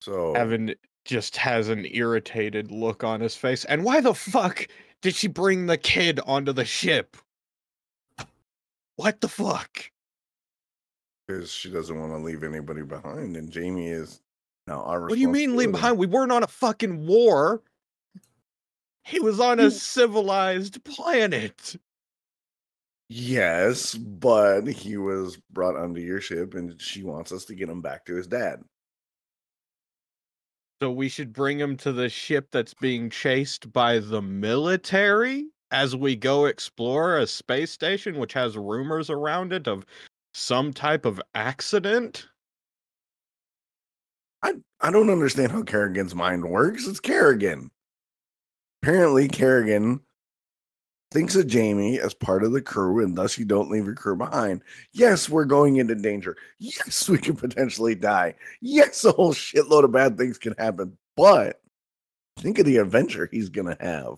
So Evan just has an irritated look on his face. And why the fuck did she bring the kid onto the ship? What the fuck? because she doesn't want to leave anybody behind, and Jamie is now our What do you mean leave responsibility. behind? We weren't on a fucking war. He was on a civilized planet. Yes, but he was brought onto your ship, and she wants us to get him back to his dad. So we should bring him to the ship that's being chased by the military as we go explore a space station which has rumors around it of some type of accident? I don't understand how Carrigan's mind works. It's Carrigan. Apparently, Carrigan thinks of Jamie as part of the crew, and thus you don't leave your crew behind. Yes, we're going into danger. Yes, we could potentially die. Yes, a whole shitload of bad things can happen. But think of the adventure he's going to have.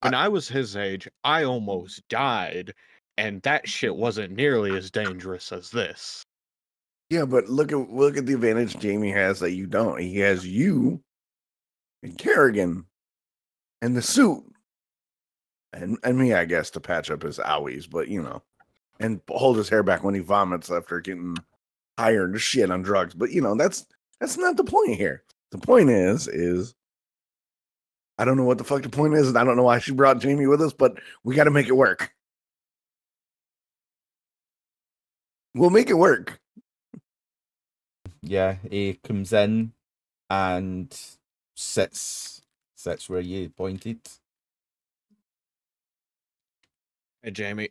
When I was his age, I almost died, and that shit wasn't nearly as dangerous as this. Yeah, but look at the advantage Jamie has that you don't. He has you and Carrigan and the suit. And me, I guess, to patch up his owies, but and hold his hair back when he vomits after getting higher to shit on drugs. But that's not the point here. The point is I don't know what the fuck the point is, and I don't know why she brought Jamie with us, but we got to make it work. We'll make it work. Yeah, he comes in and sits where you pointed. Hey, Jamie,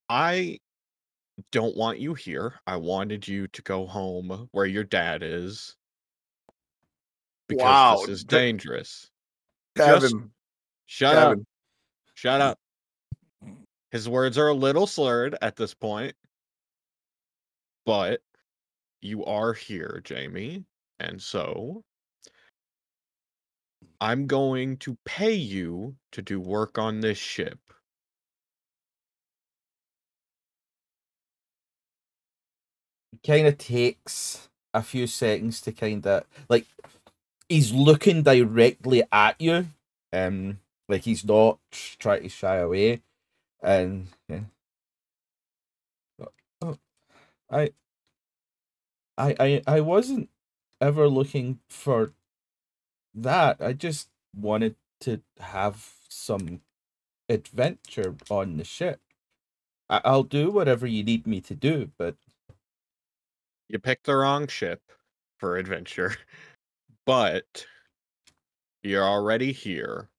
I don't want you here. I wanted you to go home where your dad is. Because this is dangerous. Tavin. Just shut up. Shut up. His words are a little slurred at this point. But you are here, Jamie. And so I'm going to pay you to do work on this ship. Kind of takes a few seconds to kind of like he's looking directly at you, like he's not trying to shy away, and yeah. Oh, I wasn't ever looking for that. I just wanted to have some adventure on the ship. I'll do whatever you need me to do, but You picked the wrong ship for adventure, but you're already here.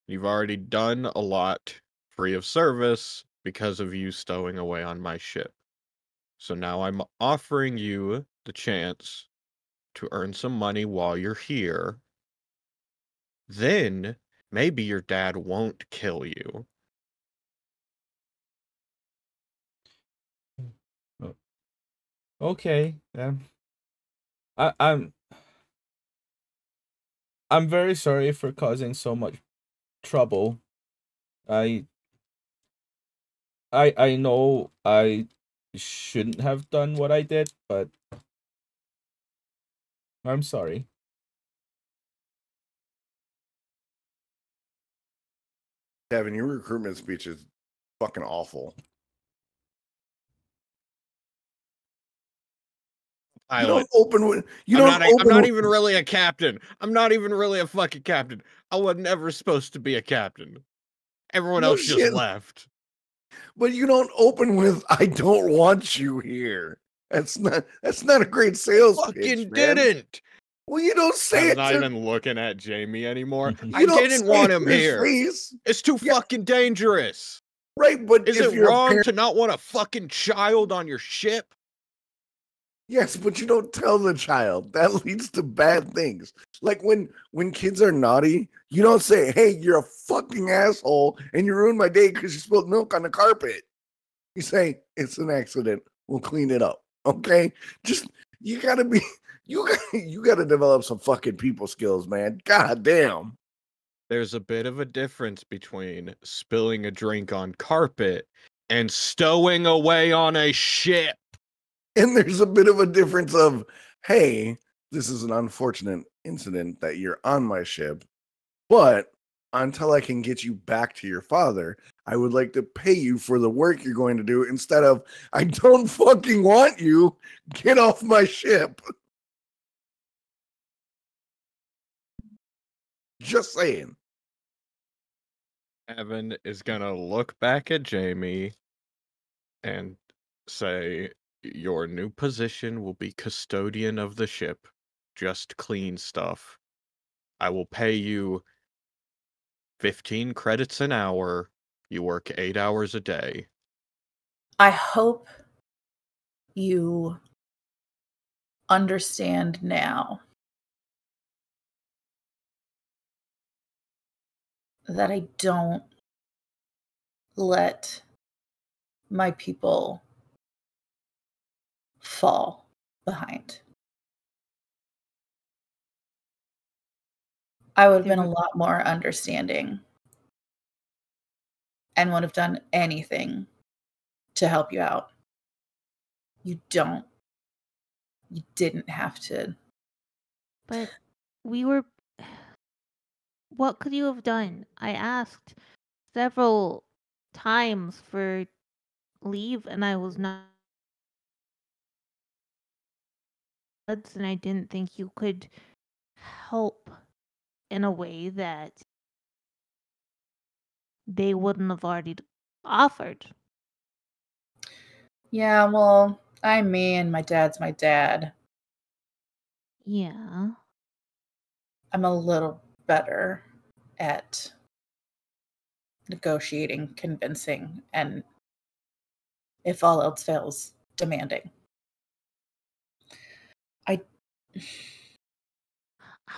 You've already done a lot free of service because of you stowing away on my ship. So now I'm offering you the chance to earn some money while you're here. Then maybe your dad won't kill you. okay. I'm very sorry for causing so much trouble. I know I shouldn't have done what I did, but I'm sorry. Tavin, your recruitment speech is fucking awful. You don't open with. I'm not even really a captain. I'm not even really a fucking captain. I was never supposed to be a captain. Everyone else just left. But you don't open with "I don't want you here." That's not a great sales pitch, man. Didn't. Well, you don't say I'm not even looking at Jamie anymore. I didn't want him here. Face. It's too fucking dangerous. Right, but is it wrong to not want a fucking child on your ship? Yes, but you don't tell the child. That leads to bad things. Like when kids are naughty, you don't say, "Hey, you're a fucking asshole and you ruined my day because you spilled milk on the carpet." You say, "It's an accident. We'll clean it up." Okay? Just you gotta develop some fucking people skills, man. God damn. There's a bit of a difference between spilling a drink on carpet and stowing away on a ship. And there's a bit of a difference of, hey, this is an unfortunate incident that you're on my ship, but until I can get you back to your father, I would like to pay you for the work you're going to do instead of, I don't fucking want you. Get off my ship. Just saying. Evan is gonna look back at Jamie and say, your new position will be custodian of the ship. Just clean stuff. I will pay you 15 credits an hour. You work 8 hours a day. I hope you understand now that I don't let my people fall behind. I would have been a lot more understanding and would have done anything to help you out. You didn't have to. But what could you have done? I asked several times for leave and I was not. And I didn't think you could help in a way that they wouldn't have already offered. Yeah, well, I'm me and my dad's my dad. Yeah. I'm a little better at negotiating, convincing, and if all else fails, demanding.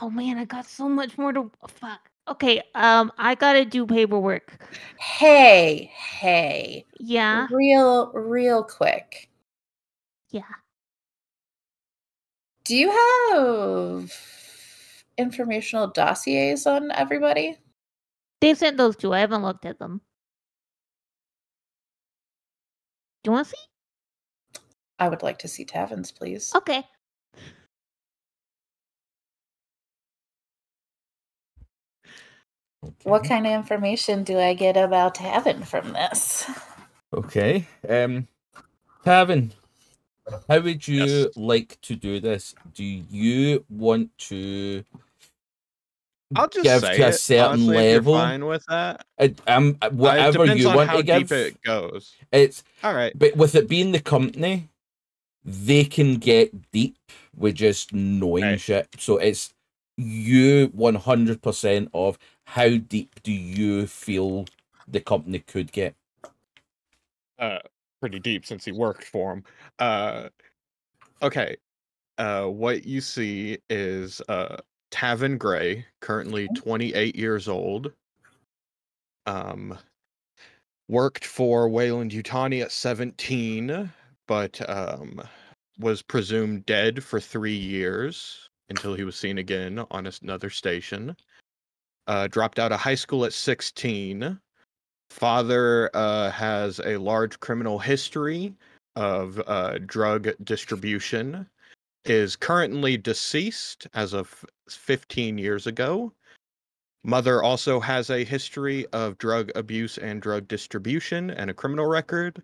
Oh man, I got so much more to fuck. Okay, I gotta do paperwork. Hey. Yeah. Real quick. Yeah. Do you have informational dossiers on everybody? They sent those two. I haven't looked at them. Do you want to see? I would like to see Tavin's, please. Okay. What kind of information do I get about Tavin from this? Okay. Tavin, how would you like to do this? Do you want to I'll just give say to a it, certain honestly, if level? you're fine with that. Whatever depends you on want how to give. deep it goes. It's all right. But with it being the company, they can get deep with just knowing shit. So it's you 100% of how deep do you feel the company could get? Pretty deep since he worked for him. Okay. What you see is Tavin Grey, currently 28 years old. Worked for Weyland-Yutani at 17, but was presumed dead for 3 years until he was seen again on another station. Dropped out of high school at 16. Father has a large criminal history of drug distribution. Is currently deceased as of 15 years ago. Mother also has a history of drug abuse and drug distribution and a criminal record.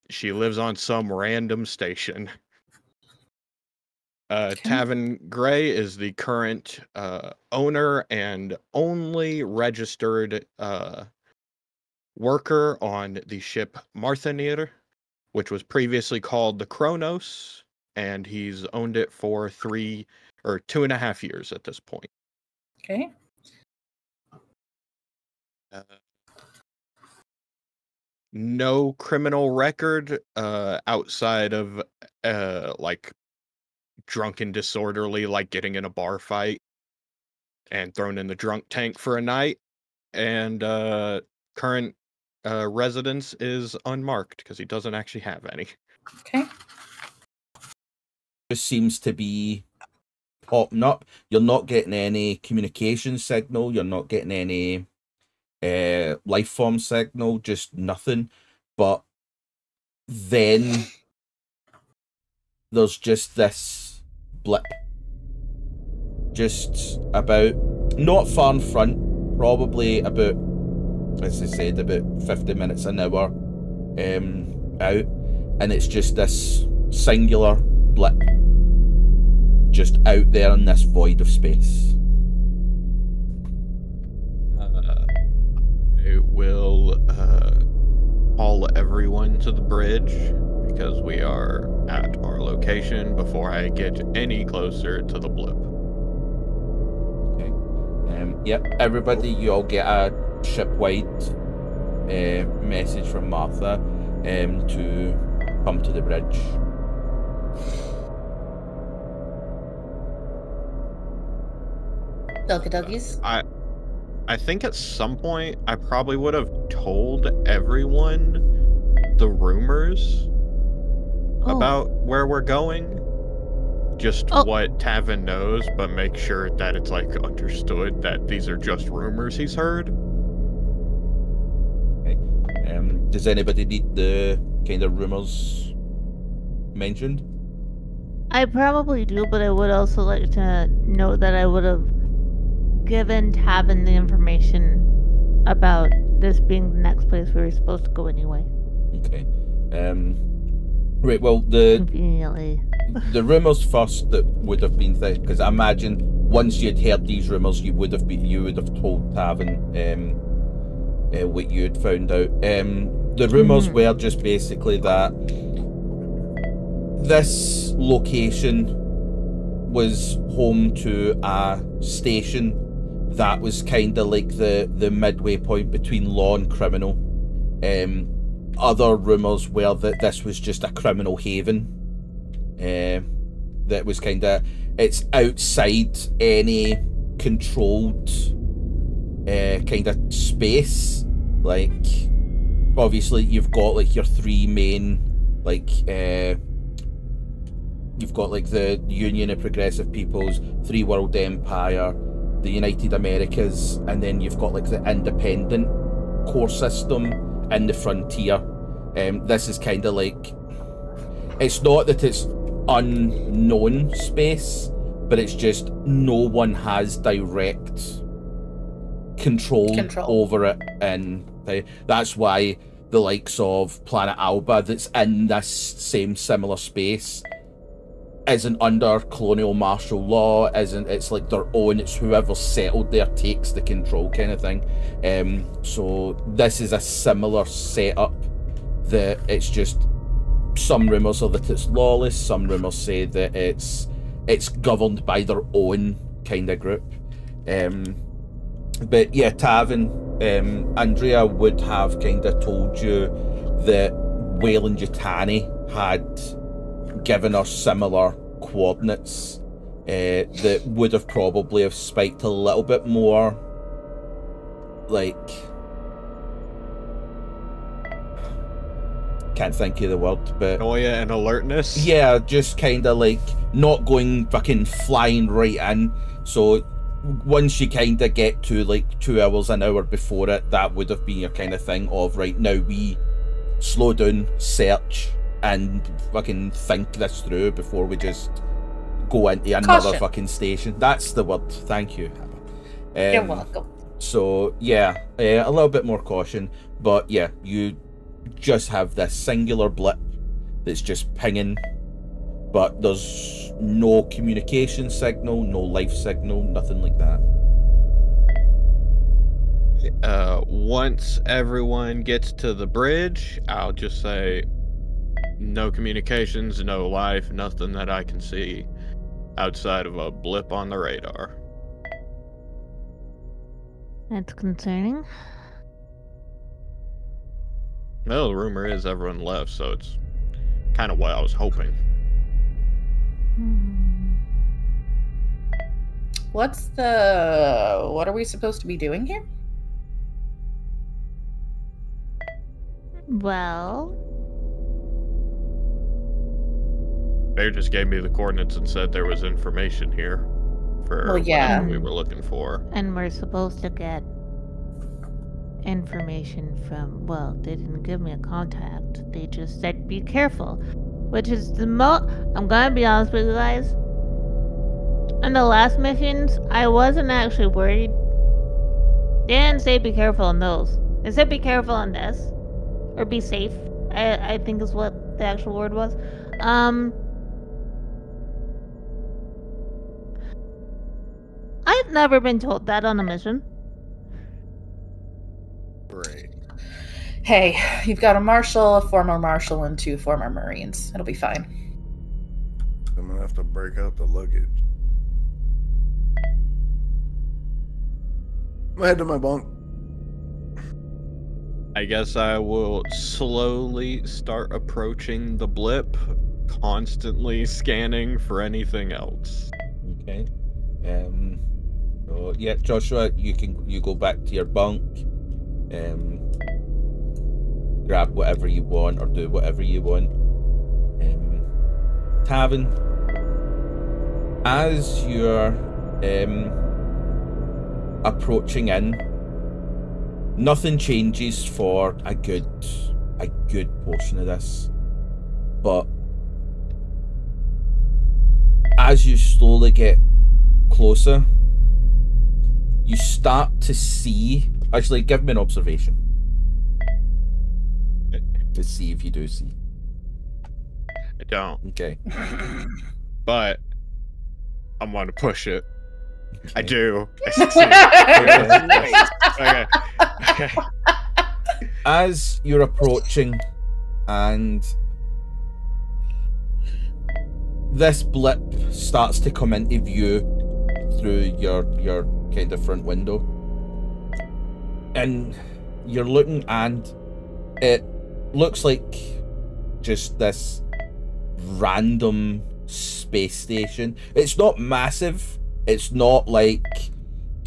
She lives on some random station. Tavin Grey is the current owner and only registered worker on the ship Marthanir, which was previously called the Kronos, and he's owned it for 2.5 years at this point. Okay. No criminal record outside of like drunk and disorderly, like getting in a bar fight and thrown in the drunk tank for a night. And current residence is unmarked because he doesn't actually have any. Okay. Just seems to be popping up. You're not getting any communication signal. You're not getting any life form signal, just nothing. But then there's just this blip, just about, not far in front, probably about, as I said, about 50 minutes an hour out, and it's just this singular blip just out there in this void of space. It will haul everyone to the bridge because we are at our location before I get any closer to the blip. Okay. Yep, everybody, you all get a ship-wide message from Martha to come to the bridge. Duggies. I think at some point I probably would have told everyone the rumors about where we're going. Just what Tavin knows, but make sure that it's like understood that these are just rumors he's heard. Okay. Does anybody need the kind of rumors mentioned? I probably do, but I would also like to know that I would have given Tavin the information about this being the next place we were supposed to go anyway. Okay. Right, well, the rumors first that would have been there, because I imagine once you'd heard these rumors, you would have told Tavin what you had found out. The rumors were just basically that this location was home to a station that was kind of like the midway point between law and criminal. Other rumours were that this was just a criminal haven. That was kind of, it's outside any controlled kind of space. Like, obviously you've got like your three main, like, you've got like the Union of Progressive Peoples, Three World Empire, the United Americas, and then you've got like the independent core system in the frontier. This is kind of like, it's not that it's unknown space, but it's just no one has direct control over it, and that's why the likes of Planet Alba, that's in this same similar space, isn't under colonial martial law, it's like their own, it's whoever settled there takes the control kind of thing. So this is a similar setup, that it's just, some rumours are that it's lawless, some rumours say that it's governed by their own kind of group. But yeah, Tavin, Andrea would have kind of told you that Weyland-Yutani had given her similar coordinates that would have probably have spiked a little bit more, like, can't think of the word, but paranoia and alertness. Yeah, just kind of like not going fucking flying right in. So once you kind of get to like 2 hours an hour before it, that would have been your kind of thing of, right, now we slow down, search, and fucking think this through before we just go into another fucking station. That's the word. Thank you. You're welcome. So yeah, a little bit more caution, but yeah, you just have this singular blip that's just pinging, but there's no communication signal, no life signal, nothing like that. Once everyone gets to the bridge, I'll just say, no communications, no life, nothing that I can see outside of a blip on the radar. That's concerning. Well, the rumor is everyone left, so it's kind of what I was hoping. What are we supposed to be doing here? Well, They just gave me the coordinates and said there was information here for what we were looking for. And we're supposed to get information from, well, they didn't give me a contact. They just said be careful, which is the I'm gonna be honest with you guys. In the last missions, I wasn't actually worried. They didn't say be careful on those. They said be careful on this. Or be safe, I think is what the actual word was. I've never been told that on a mission. Great. Hey, you've got a marshal, a former marshal, and 2 former Marines. It'll be fine. I'm gonna have to break out the luggage. I'm gonna head to my bunk. I guess I will slowly start approaching the blip, constantly scanning for anything else. Okay. So yeah, Joshua, you go back to your bunk, grab whatever you want or do whatever you want. Tavin, as you're approaching in, nothing changes for a good portion of this, but as you slowly get closer, you start to see. Actually, give me an observation to see if you do see. I don't, Okay. but I'm gonna push it. I Okay. do. I succeed. Okay. As you're approaching, and this blip starts to come into view through your kind of front window, and you're looking, and it looks like just this random space station. It's not massive. It's not like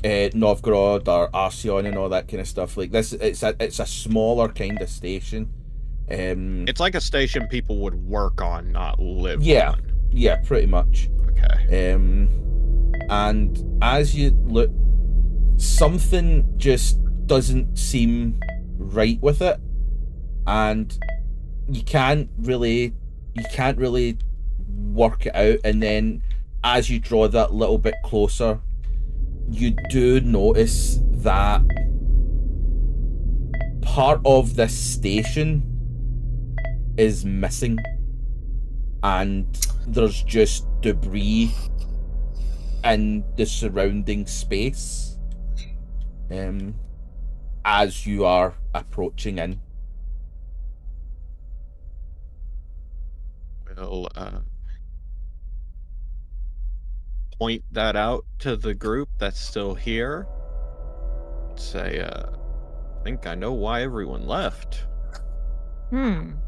Novgorod or Arsion and all that kind of stuff. Like this, it's a smaller kind of station. It's like a station people would work on, not live on. Yeah, pretty much. Okay. And as you look, something just doesn't seem right with it, and you can't really work it out. And then as you draw that little bit closer, you do notice that part of this station is missing, and there's just debris in the surrounding space as you are approaching in. We'll point that out to the group that's still here. Say, I think I know why everyone left. Tavin,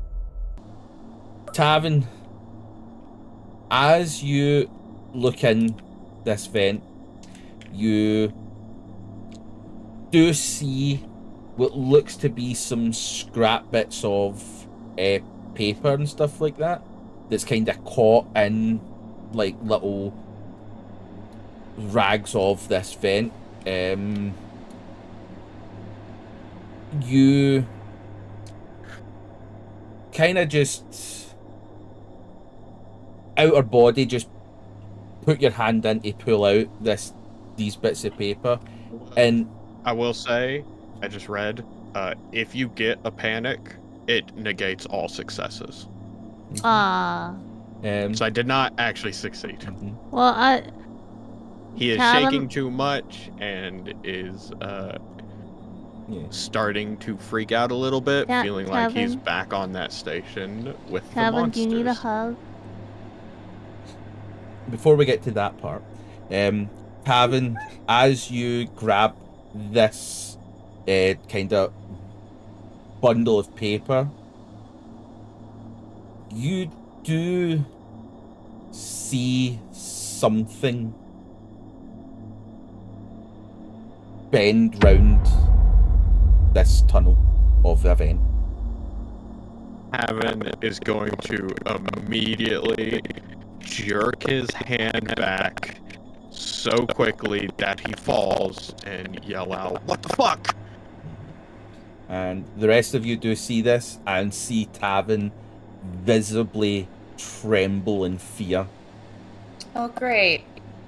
as you look in this vent, you do see what looks to be some scrap bits of paper and stuff like that that's kind of caught in like little rags of this vent. You kind of just outer body just put your hand in to pull out these bits of paper, and I will say, I just read, if you get a panic, it negates all successes. So I did not actually succeed. Well, He is shaking too much and is starting to freak out a little bit, feeling like he's back on that station with the monsters. Do you need a hug? Before we get to that part, Tavin, as you grab this kind of bundle of paper, you do see something bend round this tunnel of the vent. Tavin is going to immediately jerk his hand back so quickly that he falls and yell out, "What the fuck?" And the rest of you do see this and see Tavin visibly tremble in fear. Oh, great.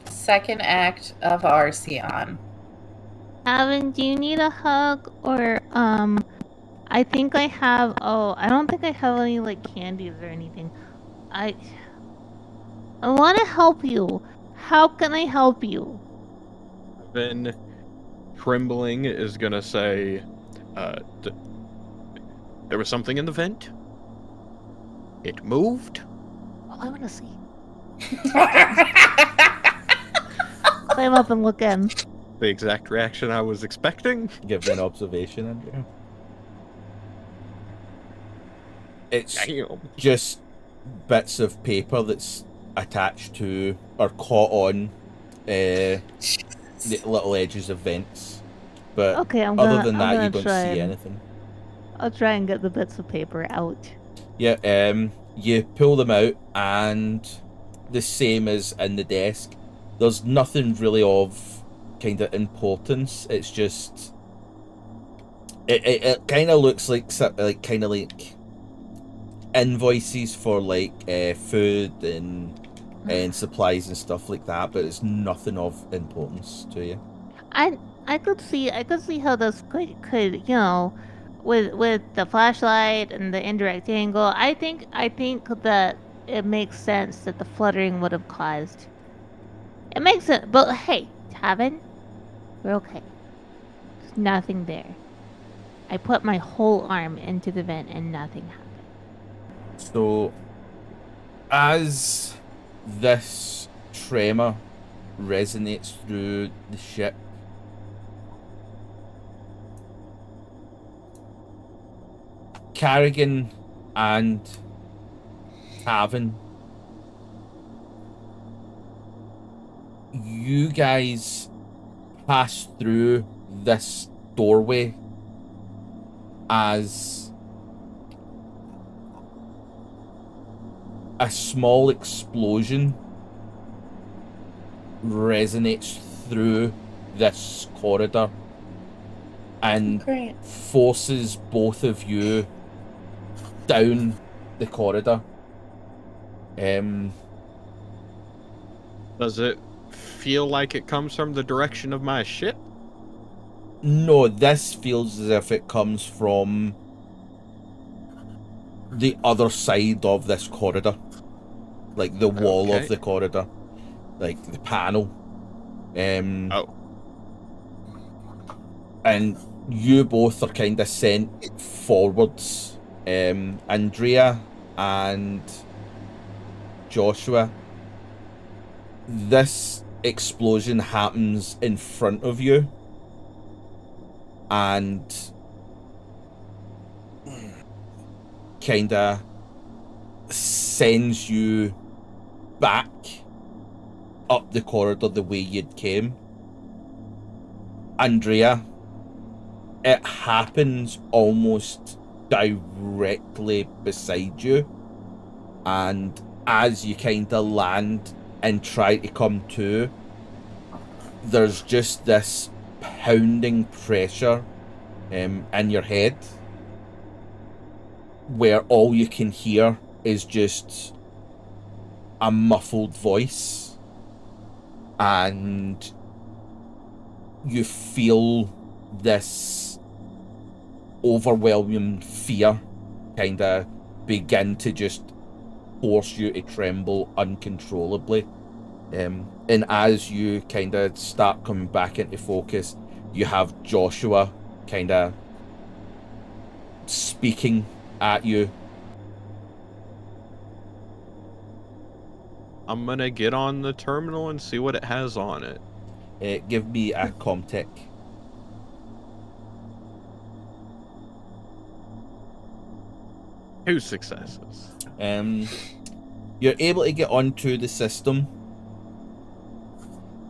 Second act of Arceon. Tavin, do you need a hug? Or, I think I have, I don't think I have any, like, candies or anything. I want to help you. How can I help you? Then trembling is gonna say, there was something in the vent. It moved. Oh, I want to see. Climb up and look in. The exact reaction I was expecting. Give me an observation, Andrea. It's Damn. just bits of paper that's attached to or caught on the little edges of vents. But Okay, other than that, you gonna don't try see and- anything. I'll try and get the bits of paper out. Yeah, you pull them out, and the same as in the desk. There's nothing really of kind of importance. It's just it kind of looks like kind of like invoices for like food and supplies and stuff like that, but it's nothing of importance to you. I could see how this could you know, with the flashlight and the indirect angle. I think that it makes sense that the fluttering would have caused. It makes sense, but hey, Tavin, we're okay. There's nothing there. I put my whole arm into the vent and nothing happened. So, as this tremor resonates through the ship, Carrigan and Tavin, you guys pass through this doorway as a small explosion resonates through this corridor and Great. forces both of you down the corridor. Does it feel like it comes from the direction of my ship? No, this feels as if it comes from the other side of this corridor. Like the wall of Okay. the corridor. Like the panel. Oh. And you both are kind of sent forwards. Andrea and Joshua. This explosion happens in front of you. And kind of sends you back up the corridor the way you'd came. Andrea, it happens almost directly beside you, and as you kind of land and try to come to, there's just this pounding pressure in your head where all you can hear is just a muffled voice, and you feel this overwhelming fear kind of begin to just force you to tremble uncontrollably. And as you kind of start coming back into focus, you have Joshua kind of speaking at you. I'm gonna get on the terminal and see what it has on it. Give me a comtech. Two successes. You're able to get onto the system,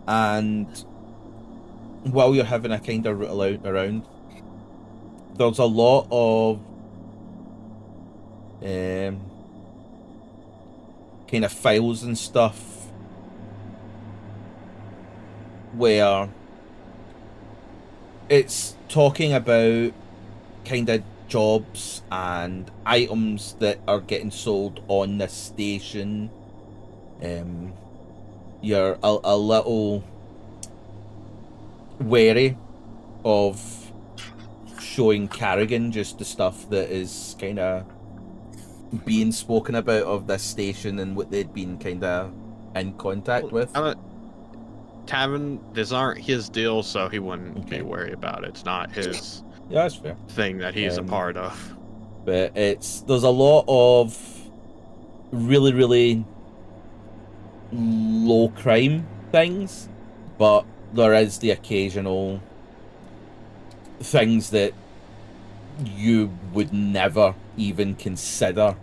and while you're having a kind of ruttle out around, there's a lot of kind of files and stuff where it's talking about kind of jobs and items that are getting sold on this station. You're a little wary of showing Carrigan just the stuff that is kind of being spoken about of this station and what they'd been kind of in contact with. Tavin, these aren't his deals, so he wouldn't be worried about it. It's not his Yeah, that's fair. thing that he's a part of. But there's a lot of really, really low crime things, but there is the occasional things that you would never even consider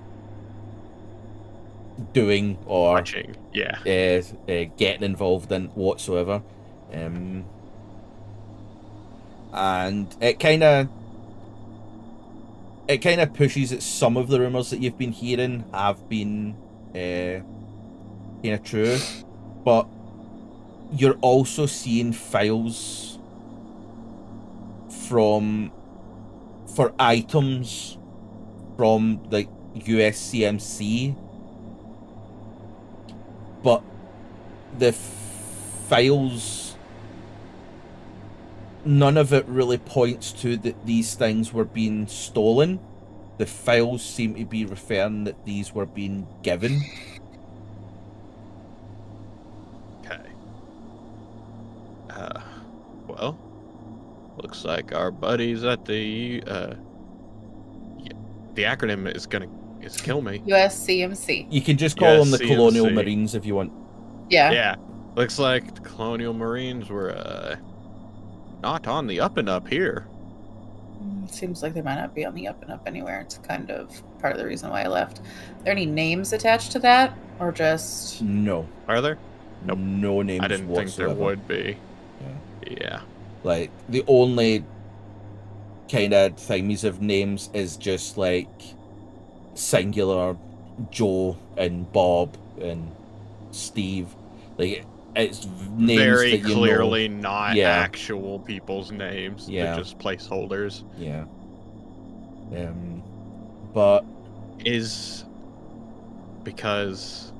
doing or Watching, yeah. Getting involved in whatsoever. And it kind of pushes at some of the rumors that you've been hearing have been kind of true, but you're also seeing files for items from like USCMC, but the files, none of it really points to that these things were being stolen. The files seem to be referring that these were being given. Okay. Well, looks like our buddies at the acronym is kill me. USCMC. You can just call them the USCMC. Colonial Marines if you want. Yeah. Yeah. Looks like the Colonial Marines were not on the up and up here. Seems like they might not be on the up and up anywhere. It's kind of part of the reason why I left. Are there any names attached to that, or just No. Are there? Nope. No names I didn't whatsoever. think there would be. Yeah. Yeah. Like, the only kind of thingies of names is just, like, singular Joe and Bob and Steve. Like, it's names Very that you clearly know. not Yeah. actual people's names. Yeah. They're just placeholders. Yeah. But Is because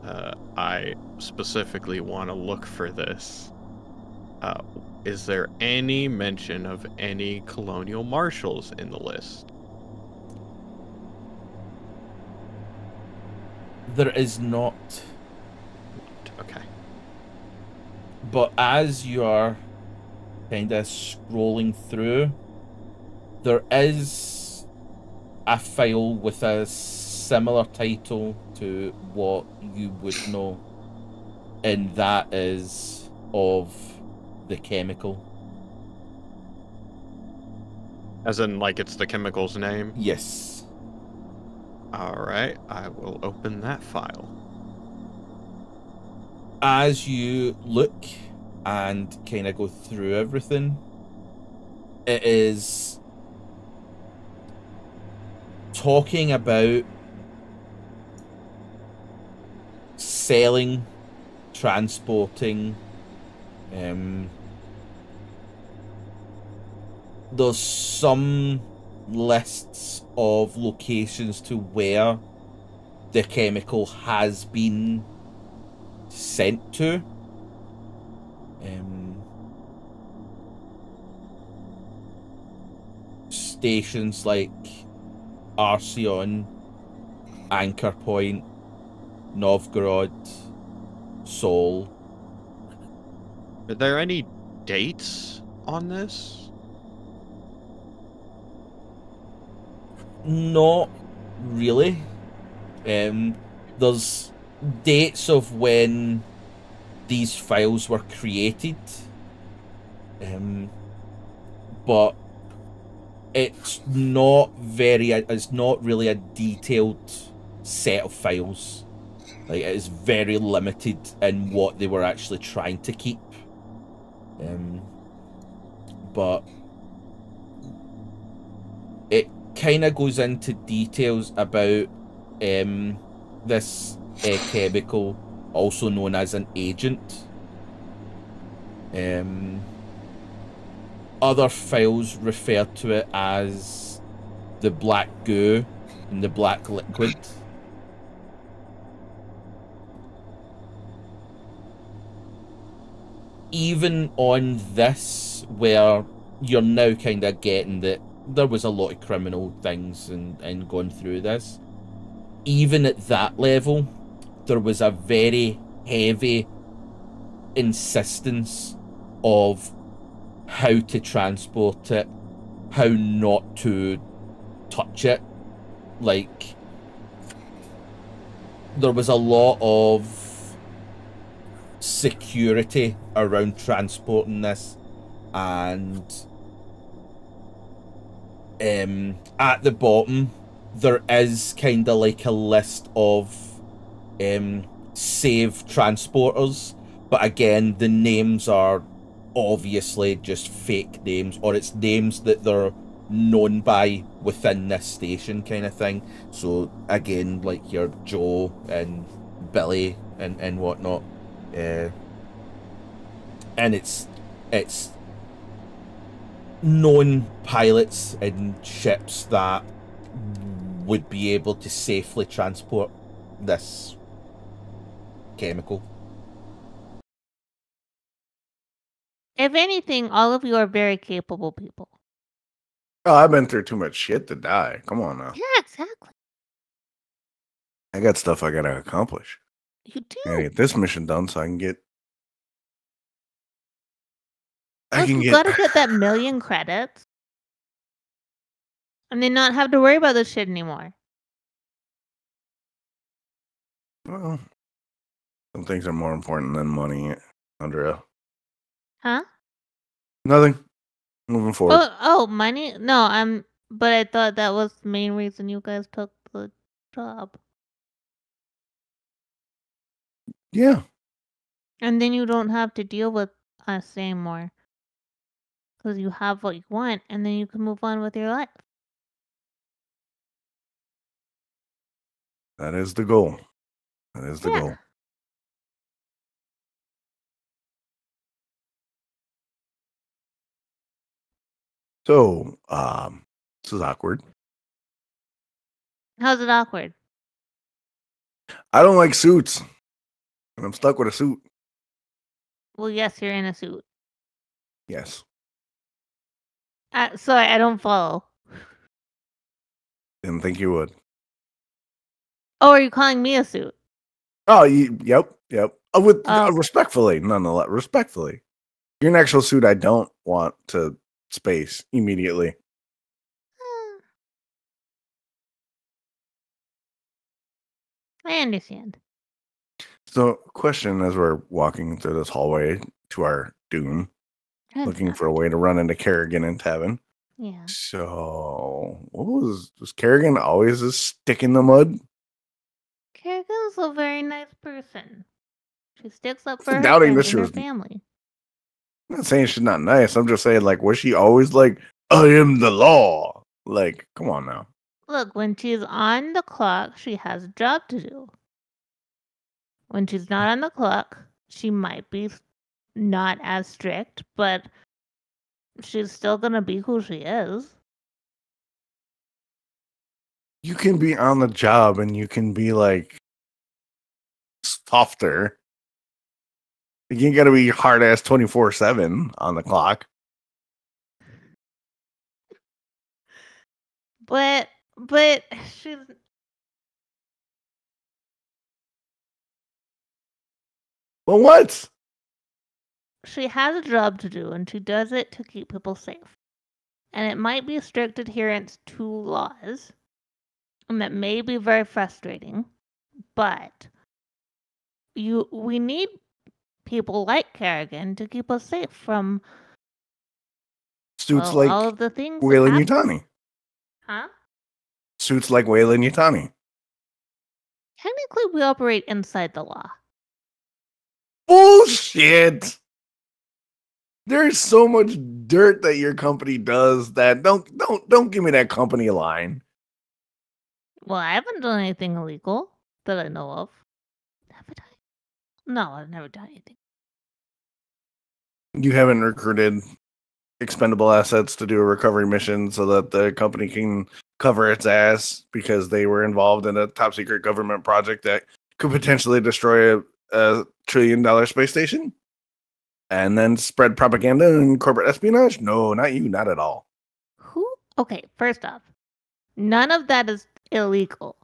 I specifically want to look for this. Is there any mention of any colonial marshals in the list? there is not. Okay. But as you are kind of scrolling through, there is a file with a similar title to what you would know, and that is of the chemical. As in, like, it's the chemical's name? Yes. Alright, I will open that file. As you look and kind of go through everything, it is talking about selling, transporting. There's some lists of locations to where the chemical has been sent to. Stations like Arsion, Anchor Point, Novgorod, Seoul. Are there any dates on this? Not really. There's dates of when these files were created, but it's not really a detailed set of files. Like, it is very limited in what they were actually trying to keep. But it kind of goes into details about this chemical, also known as an agent. Other files refer to it as the black goo and the black liquid. Even on this, where you're now kind of getting that there was a lot of criminal things and going through this, even at that level, there was a very heavy insistence of how to transport it, how not to touch it. Like, there was a lot of security around transporting this, and at the bottom there is kind of like a list of safe transporters, but again the names are obviously just fake names, or it's names that they're known by within this station kind of thing. So again, like your Joe and Billy and whatnot. And it's known pilots and ships that would be able to safely transport this chemical. If anything, all of you are very capable people. Oh, I've been through too much shit to die. Come on now. Yeah, exactly. I got stuff I gotta accomplish. You do. I gotta get this mission done so I can get. Look, you gotta get that 1,000,000 credits. And then not have to worry about this shit anymore. Well, some things are more important than money, Andrea. Huh? Nothing. Moving forward. Oh, money? No, but I thought that was the main reason you guys took the job. Yeah. And then you don't have to deal with us anymore. Because you have what you want, and then you can move on with your life. That is the goal. That is the goal. So, this is awkward. How's it awkward? I don't like suits. And I'm stuck with a suit. Well, yes, you're in a suit. Yes. Sorry, I don't follow. Didn't think you would. Oh, are you calling me a suit? Oh, yep. Respectfully, nonetheless, respectfully. You're an actual suit I don't want to space immediately. I understand. So, question as we're walking through this hallway to our doom, looking for a way to run into Carrigan and Tavin. Yeah. So, what was Carrigan always a stick in the mud? Carrigan's a very nice person. She sticks up for her Doubting friends that and she her was. family. I'm not saying she's not nice. I'm just saying, like, was she always like, I am the law? Like, come on now. Look, when she's on the clock, she has a job to do. When she's not on the clock, she might be not as strict, but she's still gonna be who she is. You can be on the job and you can be like softer. You gotta be hard ass 24/7 on the clock. But she's. Well, what? She has a job to do, and she does it to keep people safe. And it might be strict adherence to laws, and that may be very frustrating, but we need people like Carrigan to keep us safe from Suits like all of the things. Wayland Yutani. Huh? Suits like Wayland Yutani. Technically, we operate inside the law. Bullshit. There's so much dirt that your company does that don't give me that company line. Well, I haven't done anything illegal that I know of. Haven't I? No, I've never done anything. You haven't recruited expendable assets to do a recovery mission so that the company can cover its ass because they were involved in a top secret government project that could potentially destroy a $1 trillion space station, and then spread propaganda and corporate espionage? No, not you, not at all. Who? Okay, first off, none of that is illegal.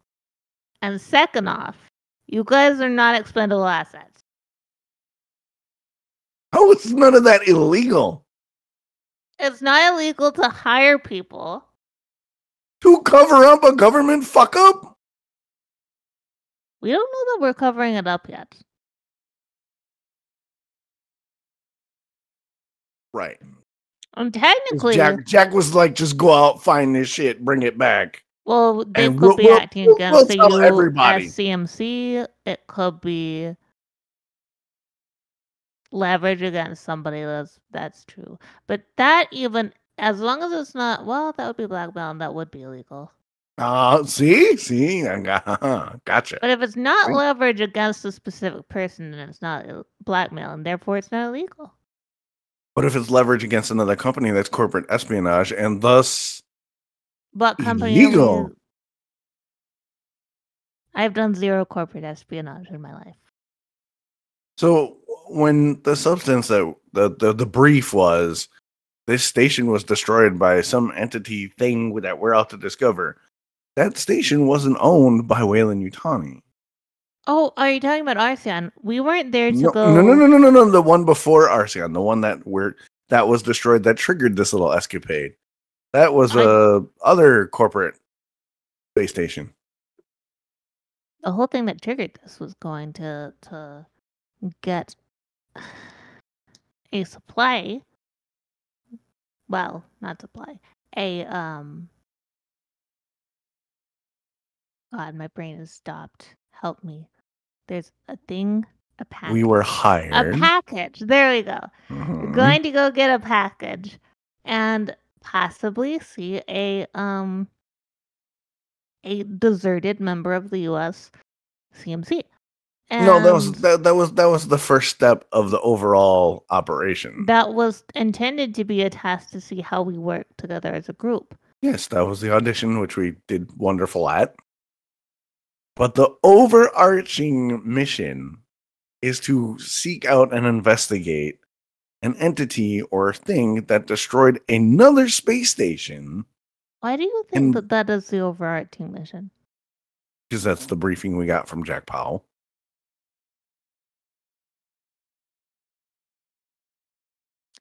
And second off, you guys are not expendable assets. How is none of that illegal? It's not illegal to hire people. To cover up a government fuck up? We don't know that we're covering it up yet. Right. And technically, Jack was like, just go out, find this shit, bring it back. well, they and could be acting against the tell everybody. USCMC. It could be leverage against somebody. That's true. But that even, as long as it's not, well, that would be blackmail and that would be illegal. See, gotcha. But if it's not leverage against a specific person, then it's not blackmail, and therefore it's not illegal. But if it's leverage against another company, that's corporate espionage, and thus What company? illegal. I've done 0 corporate espionage in my life. So when the substance that the brief was, this station was destroyed by some entity thing that we're out to discover. That station wasn't owned by Weyland-Yutani. Oh, are you talking about Arceon? We weren't there to go. No. The one before Arceon, the one that was destroyed, that triggered this little escapade. That was other corporate space station. The whole thing that triggered this was going to get a supply. Well, not supply. God, my brain has stopped. Help me. There's a thing, a package. We were hired. A package. There we go. Mhm. We're going to go get a package and possibly see a deserted member of the USCMC. No, that was the first step of the overall operation. That was intended to be a task to see how we work together as a group. Yes, that was the audition, which we did wonderful at. But the overarching mission is to seek out and investigate an entity or thing that destroyed another space station. Why do you think that is the overarching mission? Because that's the briefing we got from Jack Powell.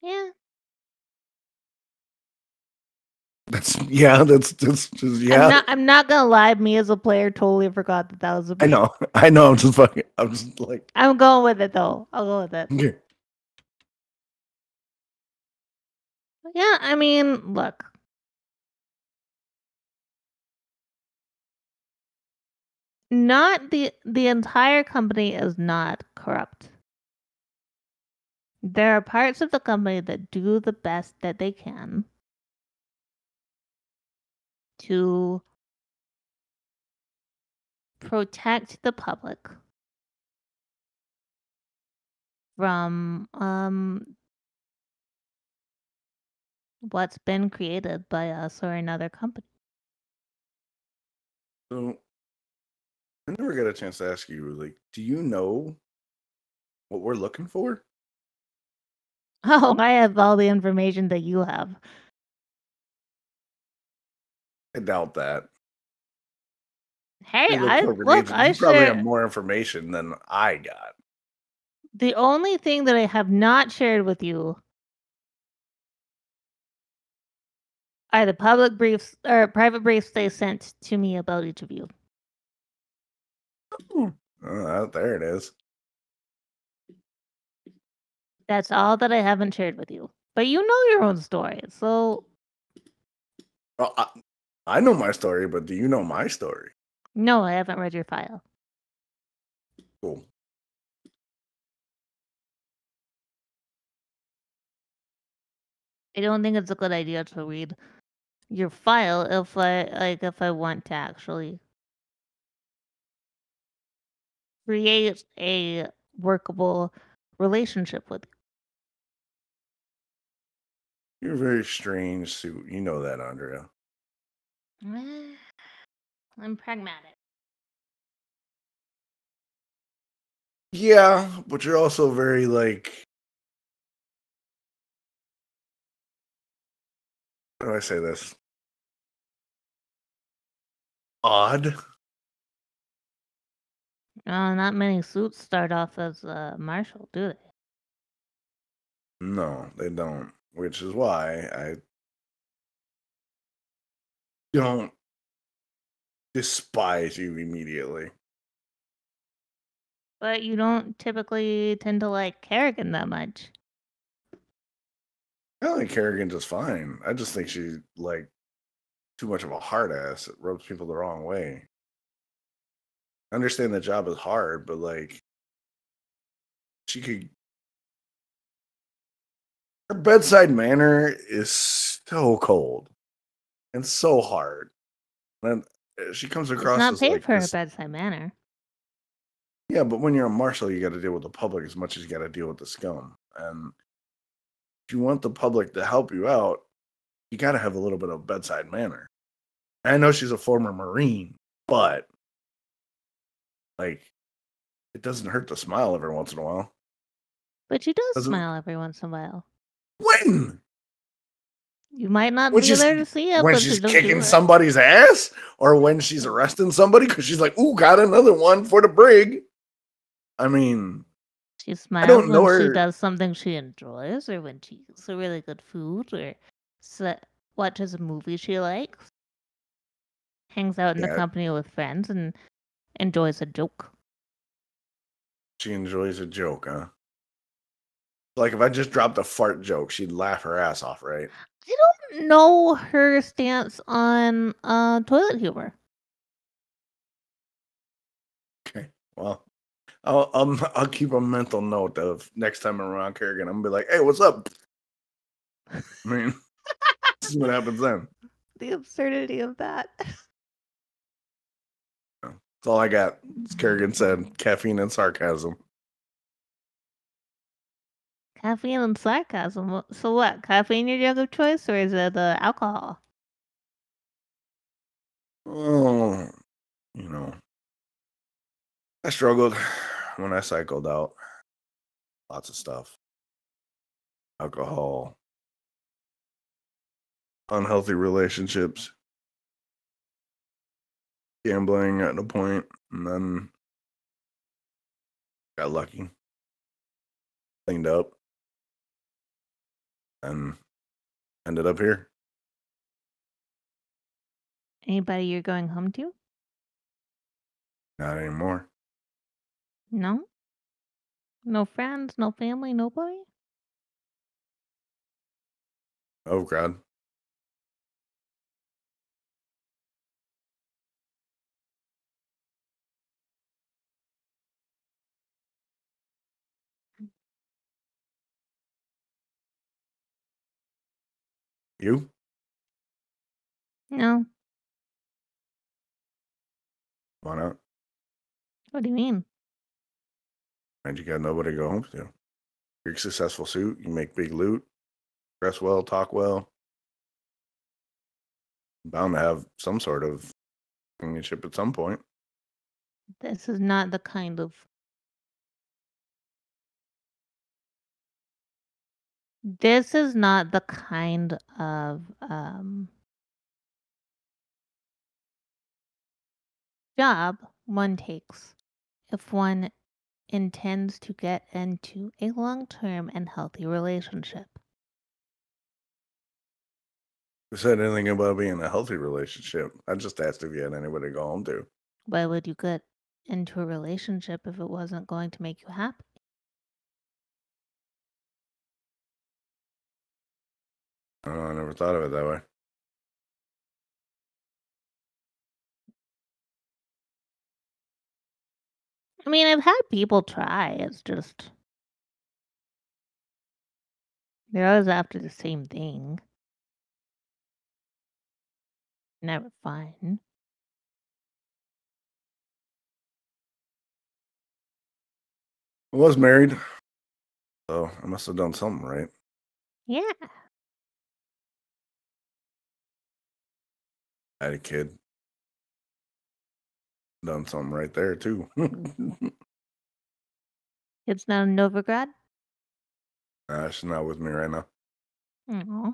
Yeah. That's yeah. I'm not gonna lie. Me as a player totally forgot that was a. I know. I'm just like. I'm going with it though. I'll go with it. Okay. Yeah, I mean, look. Not the entire company is not corrupt. There are parts of the company that do the best that they can to protect the public from what's been created by us or another company. So, I never got a chance to ask you, like, do you know what we're looking for? Oh, I have all the information that you have. I doubt that. Hey, I probably have more information than I got. The only thing that I have not shared with you are the public briefs or private briefs they sent to me about each of you. There it is. That's all that I haven't shared with you. But you know your own story, so. Well, I know my story, but do you know my story? No, I haven't read your file. Cool. I don't think it's a good idea to read your file if I want to actually create a workable relationship with you. You're a very strange suit. You know that, Andrea. I'm pragmatic. Yeah, but you're also very like, how do I say this? Odd. Not many suits start off as marshal, do they? No, they don't. Which is why I don't despise you immediately. But you don't typically tend to like Carrigan that much. I like Carrigan just fine. I just think she's like too much of a hard ass. It rubs people the wrong way. I understand the job is hard, but like she could. Her bedside manner is so cold and so hard. And she comes It's across not as paid like for her this. bedside manner. Yeah, but when you're a marshal, you got to deal with the public as much as you got to deal with the scum. And if you want the public to help you out, you got to have a little bit of bedside manner. I know she's a former Marine, but like, it doesn't hurt to smile every once in a while. But she does Doesn't- smile every once in a while. When? You might not When be she's- there to see it, When but she's she does kicking do it. somebody's ass? Or when she's arresting somebody because she's like, ooh, got another one for the brig. I mean, She smiles don't know when she her- does something she enjoys, or when she eats a really good food, or watches a movie she likes, hangs out in the Yeah. company with friends, and enjoys a joke. she enjoys a joke, huh? Like if I just dropped a fart joke, she'd laugh her ass off, right? I don't know her stance on toilet humor. Okay. Well, I'll keep a mental note of next time I'm around Carrigan. I'm gonna be like, hey, what's up? I mean, this is what happens then. The absurdity of that. That's all I got. As Kerrigan said, caffeine and sarcasm. Caffeine and sarcasm. So what? Caffeine your drug of choice, or is it alcohol? Oh, you know, I struggled when I cycled out. Lots of stuff. Alcohol. Unhealthy relationships. Gambling at a point, and then got lucky. Cleaned up. And ended up here. Anybody you're going home to? Not anymore. No? No friends, no family, nobody? Oh, God. You? No. Why not? What do you mean? And you got nobody to go home to. You're a successful suit. You make big loot. Dress well, talk well. Bound to have some sort of companionship at some point. This is not the kind of. This is not the kind of job one takes if one intends to get into a long-term and healthy relationship. Who said anything about being in a healthy relationship? I just asked if you had anybody to go home to. Why would you get into a relationship if it wasn't going to make you happy? I don't know, I never thought of it that way. I mean, I've had people try. It's just they're always after the same thing. Never fun. I was married, so I must have done something right. Yeah. I had a kid. Done something right there too. It's now in Novigrad. She's not with me right now. Aw.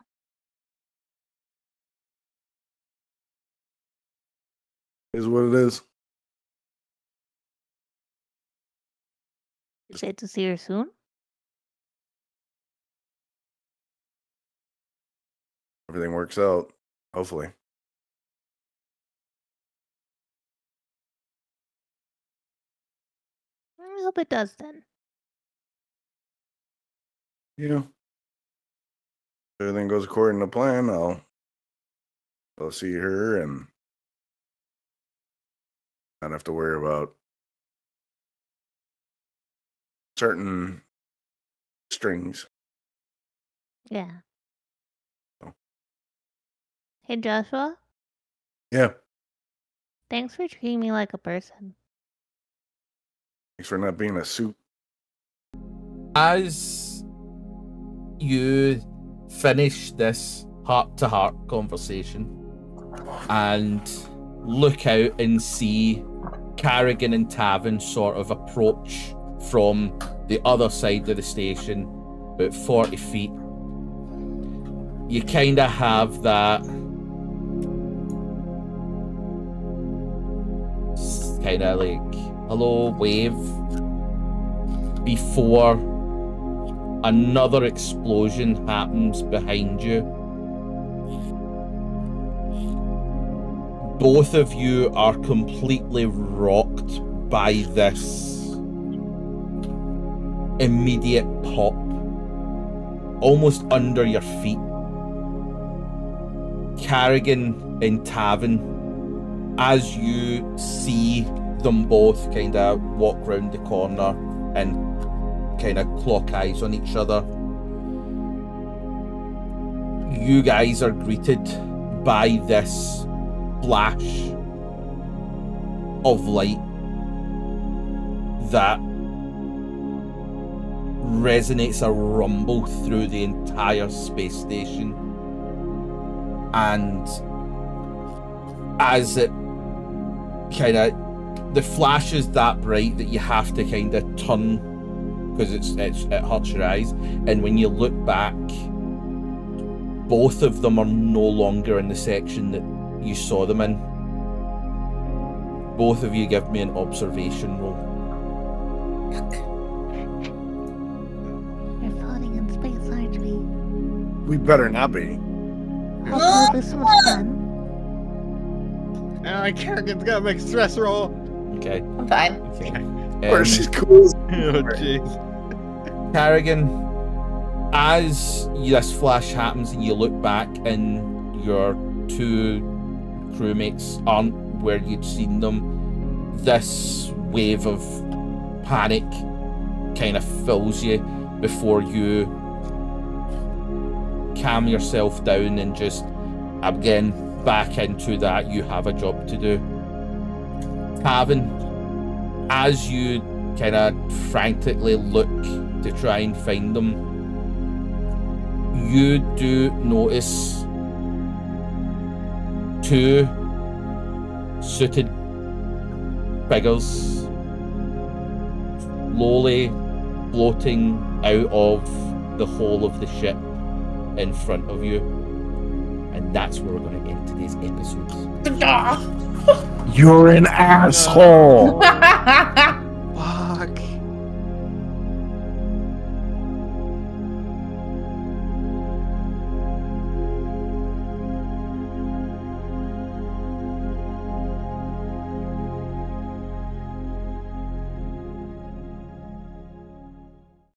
Is what it is. Excited to see her soon. Everything works out. Hopefully. I hope it does then. Yeah. If everything goes according to plan, I'll see her and not have to worry about certain strings. Yeah. Oh. Hey, Joshua. Yeah. Thanks for treating me like a person. Thanks for not being a suit. As you finish this heart-to-heart conversation and look out and see Carrigan and Tavin sort of approach from the other side of the station, about 40 feet, you kind of have that kind of like hello wave before another explosion happens behind you. Both of you are completely rocked by this immediate pop, almost under your feet. Carrigan and Tavin, as you see them both kind of walk round the corner and kind of clock eyes on each other, you guys are greeted by this flash of light that resonates a rumble through the entire space station, and as it kind of, the flash is that bright that you have to kind of turn because it hurts your eyes, and when you look back, both of them are no longer in the section that you saw them in. Both of you give me an observation roll. We're floating in space, aren't we? We better not be. Oh, this was fun. Carrigan's gotta make a stress roll. Okay. I'm fine. Okay. Or she's cool. Oh, jeez. Carrigan, as this flash happens and you look back and your two crewmates aren't where you'd seen them, this wave of panic kind of fills you before you calm yourself down and just, again, back into that you have a job to do. Tavin, as you kind of frantically look to try and find them, you do notice two suited figures slowly floating out of the hull of the ship in front of you. And that's where we're going to end today's episode. You're an asshole.